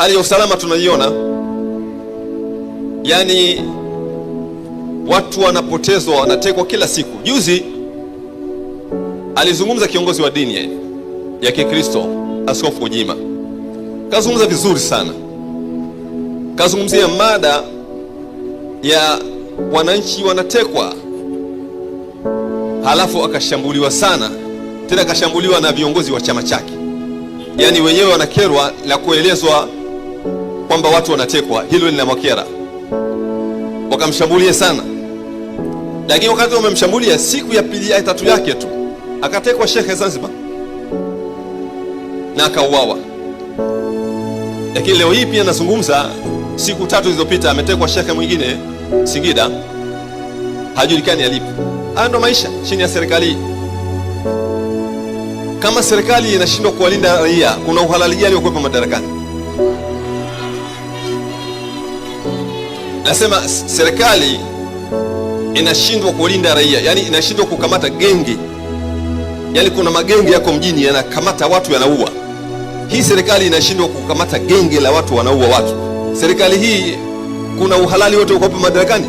Hali ya usalama tunaiona, yani watu wanapotezwa, wanatekwa kila siku. Juzi alizungumza kiongozi wa dini ya Kikristo, Askofu Gwajima, kazungumza vizuri sana. Kazungumzia mada ya wananchi wanatekwa, halafu akashambuliwa sana, tena akashambuliwa na viongozi wa chama chake. Yani wenyewe wanakerwa la kuelezwa kwamba watu wanatekwa, hilo linamwakera, wakamshambulia sana. Lakini wakati wamemshambulia, siku ya pili ya tatu yake tu akatekwa Sheikh Zanzibar na akauawa. Lakini leo hii pia nazungumza, siku 3 zilizopita ametekwa Sheikh mwingine Singida, hajulikani alipo. Haya ndo maisha chini ya serikali. Kama serikali inashindwa kuwalinda raia, kuna uhalali gani wa kuwepo madarakani? Nasema serikali inashindwa kulinda raia, yani inashindwa kukamata genge. Yani kuna magenge yako mjini yanakamata watu, yanaua. Hii serikali inashindwa kukamata genge la watu wanaua watu. Serikali hii kuna uhalali wote wa kuwepo madarakani?